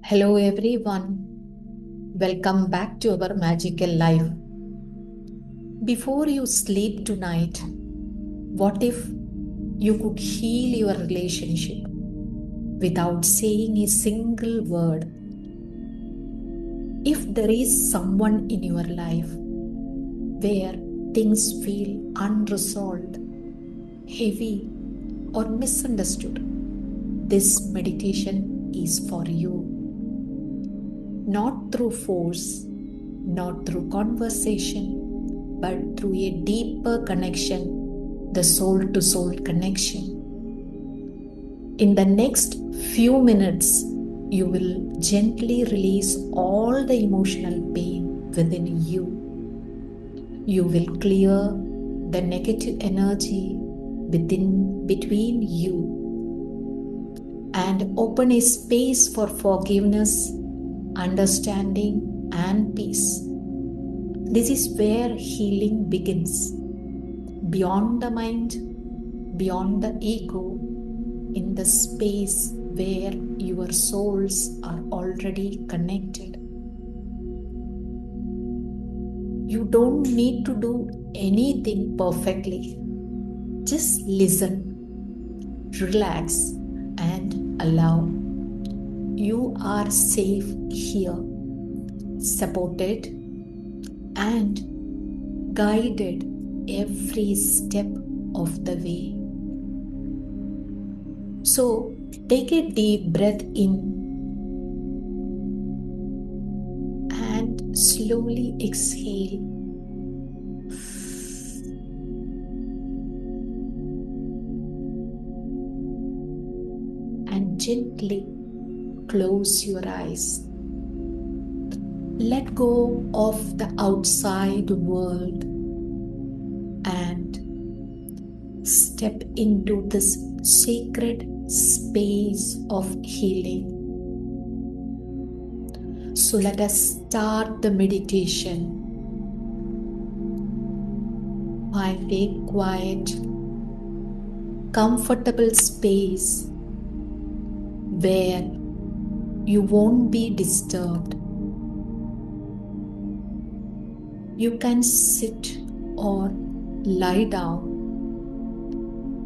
Hello everyone, welcome back to our magical life. Before you sleep tonight, what if you could heal your relationship without saying a single word? If there is someone in your life where things feel unresolved, heavy, or misunderstood, this meditation is for you. Not through force, not through conversation, but through a deeper connection, the soul to soul connection. In the next few minutes, you will gently release all the emotional pain within you. You will clear the negative energy between you and open a space for forgiveness, understanding, and peace. This is where healing begins. Beyond the mind, beyond the ego, in the space where your souls are already connected. You don't need to do anything perfectly. Just listen, relax, and allow. You are safe here, supported and guided every step of the way. So take a deep breath in and slowly exhale. And gently close your eyes. Let go of the outside world and step into this sacred space of healing. So let us start the meditation. Find a quiet, comfortable space where you won't be disturbed. You can sit or lie down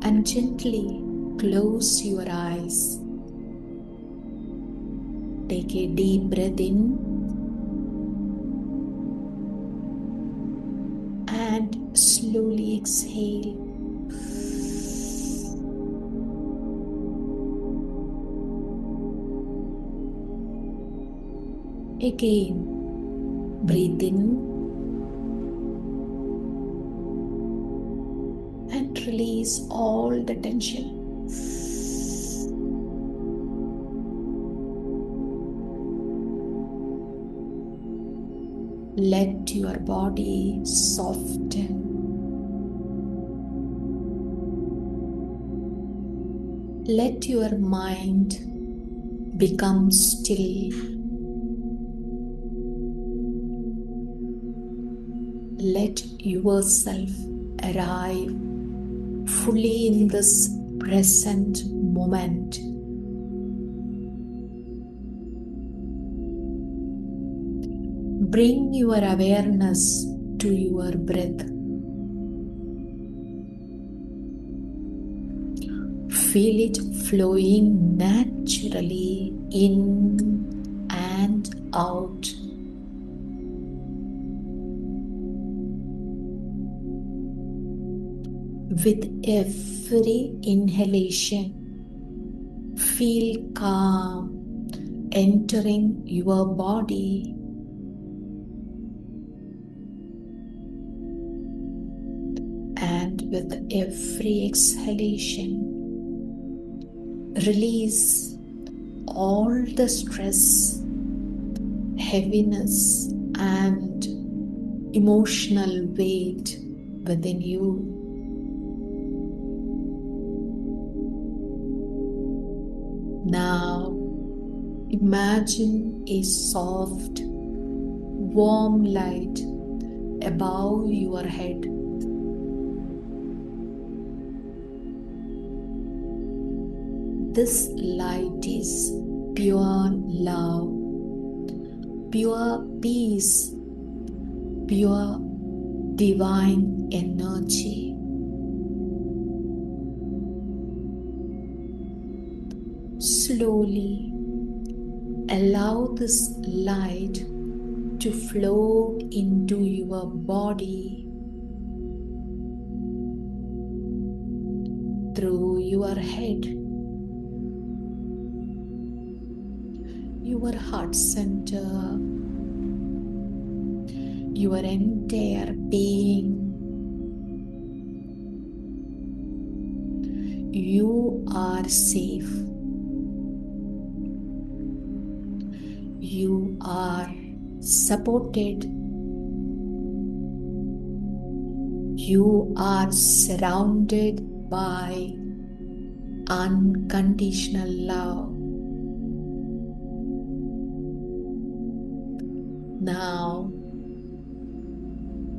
and gently close your eyes. Take a deep breath in and slowly exhale. Again, breathe in and release all the tension. Let your body soften. Let your mind become still. Let yourself arrive fully in this present moment. Bring your awareness to your breath. Feel it flowing naturally in and out. With every inhalation, feel calm entering your body. And with every exhalation, release all the stress, heaviness, and emotional weight within you. Now, imagine a soft, warm light above your head. This light is pure love, pure peace, pure divine energy. Slowly allow this light to flow into your body, through your head, your heart center, your entire being. You are safe. You are supported. You are surrounded by unconditional love. Now,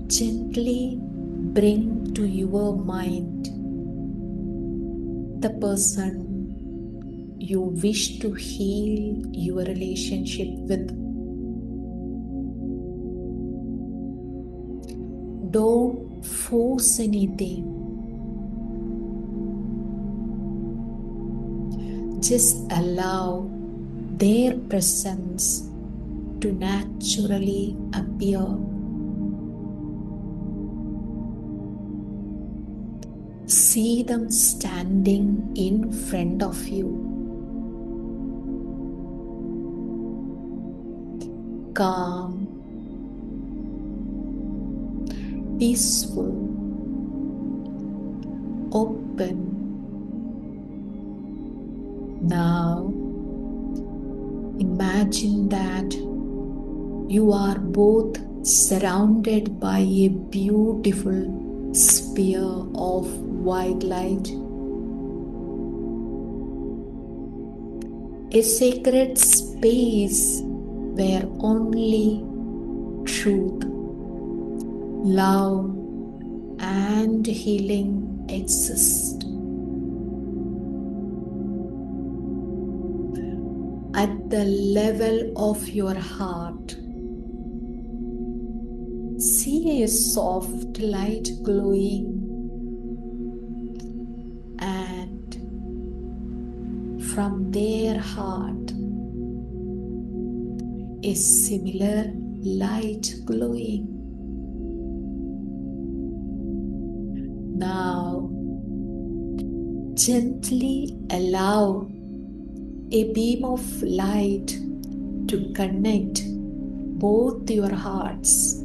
gently bring to your mind the person you wish to heal your relationship with. Don't force anything. Just allow their presence to naturally appear. See them standing in front of you, calm, peaceful, open. Now, imagine that you are both surrounded by a beautiful sphere of white light, a sacred space where only truth, love, and healing exist. At the level of your heart, see a soft light glowing, and from their heart, a similar light glowing. Now, gently allow a beam of light to connect both your hearts.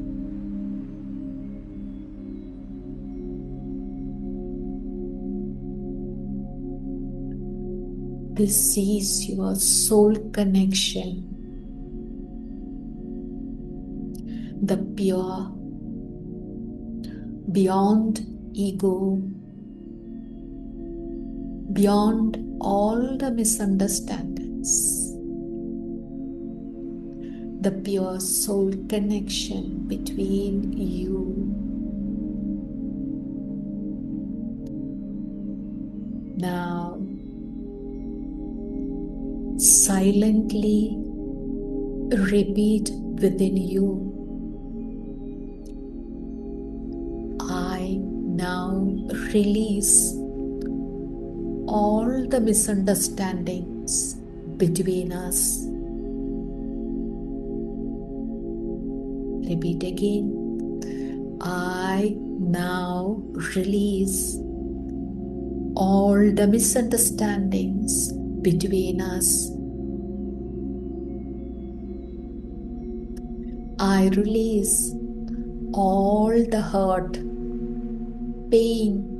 This is your soul connection, the pure, beyond ego, beyond all the misunderstandings, the pure soul connection between you. Now, silently repeat within you, I now release all the misunderstandings between us. Repeat again. I now release all the misunderstandings between us. I release all the hurt, pain,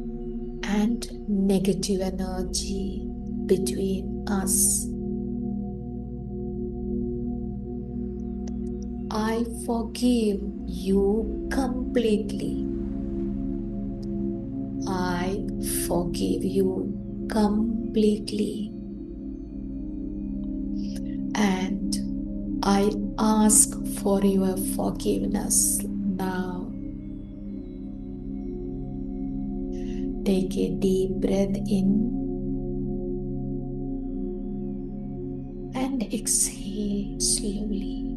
and negative energy between us. I forgive you completely. I forgive you completely. And I ask for your forgiveness now. Take a deep breath in and and exhale slowly.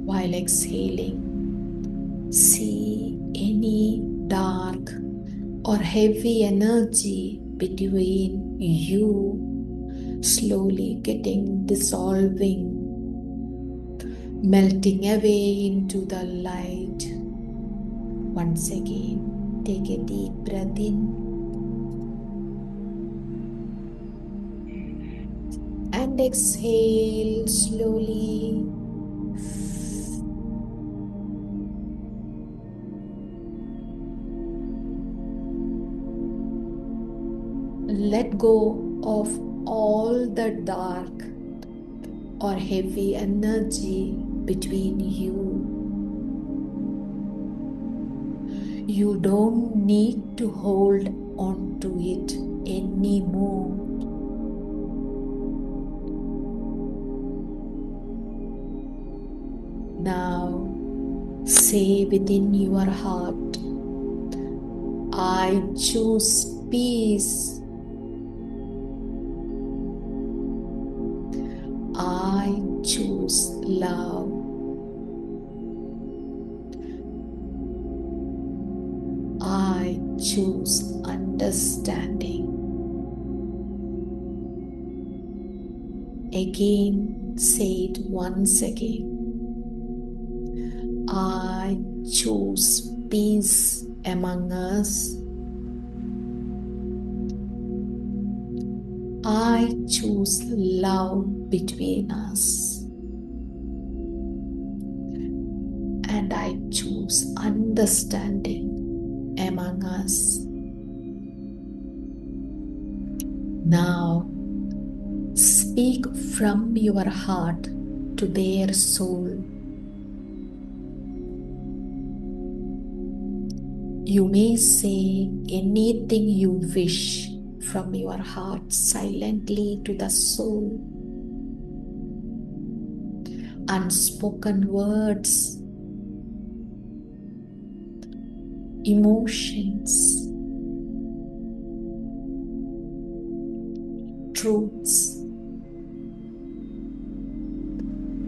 While exhaling, see any dark or heavy energy between you slowly getting dissolving, melting away into the light. Once again, take a deep breath in and exhale slowly. Let go of all the dark or heavy energy between you. You don't need to hold on to it anymore. Now, say within your heart, I choose peace. I choose love. I choose understanding. Again, say it once again. I choose peace among us. I choose love between us. And I choose understanding among us. Now, speak from your heart to their soul. You may say anything you wish from your heart silently to the soul. Unspoken words, emotions, truths.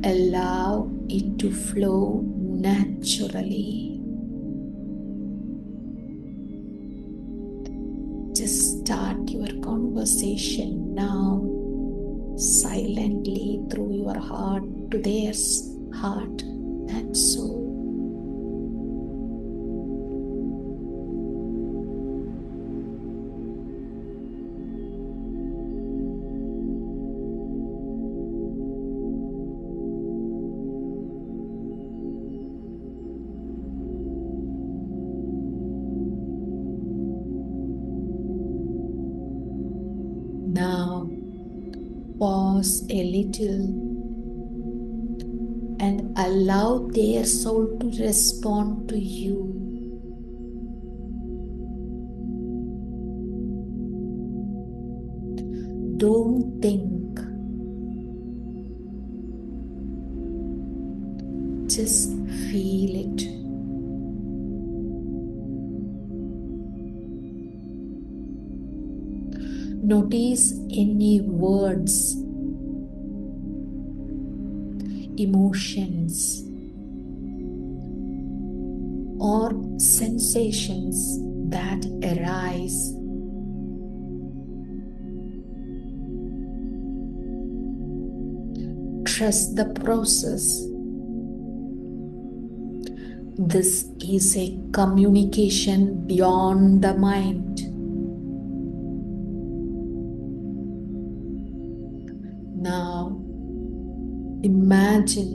Allow it to flow naturally. Just start your conversation now, silently through your heart to their heart and soul. Now, pause a little and allow their soul to respond to you. Don't think, just feel it. Notice any words, emotions, or sensations that arise. Trust the process. This is a communication beyond the mind. Now, imagine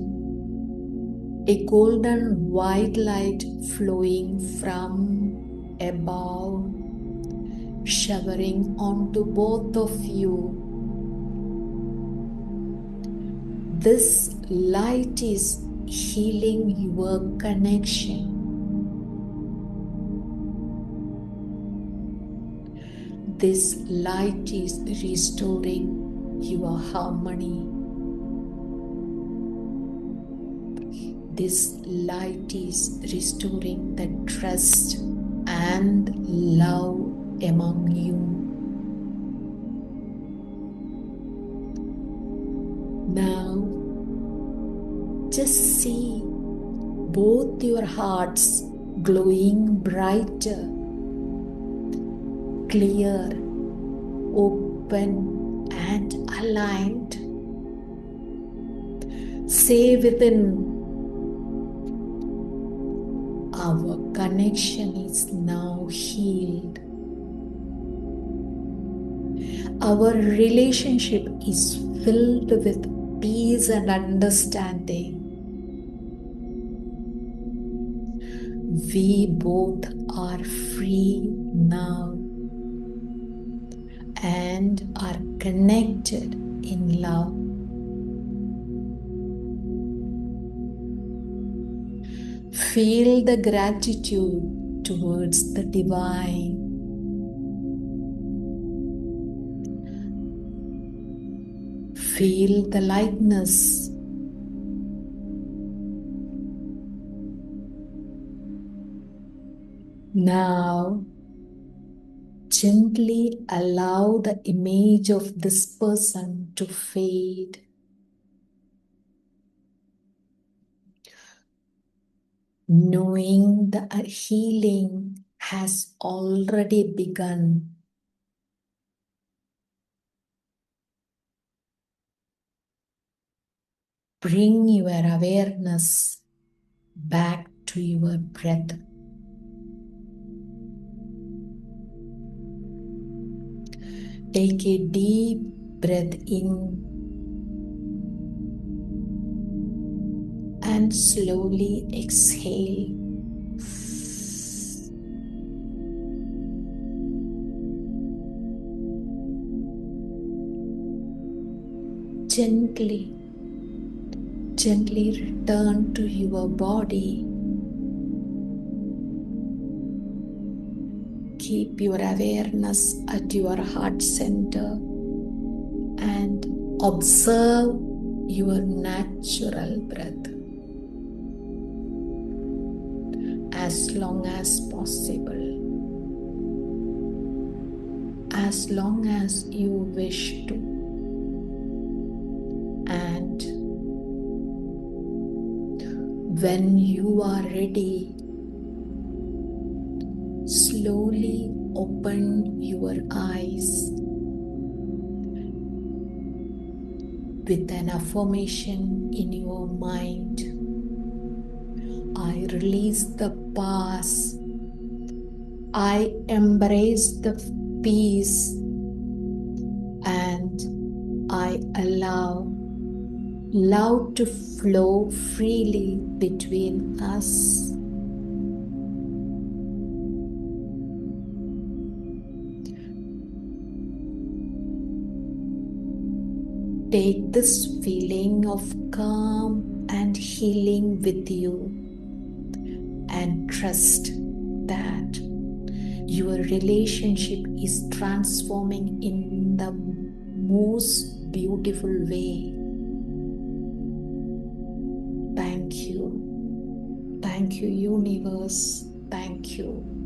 a golden white light flowing from above, showering onto both of you. This light is healing your connection. This light is restoring your harmony. This light is restoring the trust and love among you. Now, just see both your hearts glowing brighter, clear, open, and aligned. Say within, our connection is now healed. Our relationship is filled with peace and understanding. We both are free now and are connected in love. Feel the gratitude towards the divine. Feel the lightness. Now, gently allow the image of this person to fade. Knowing the healing has already begun. Bring your awareness back to your breath. Take a deep breath in and slowly exhale. Gently return to your body. Keep your awareness at your heart center and observe your natural breath as long as possible, as long as you wish to. And when you are ready, slowly open your eyes with an affirmation in your mind. I release the past. I embrace the peace and I allow love to flow freely between us. Take this feeling of calm and healing with you and trust that your relationship is transforming in the most beautiful way. Thank you. Thank you, universe. Thank you.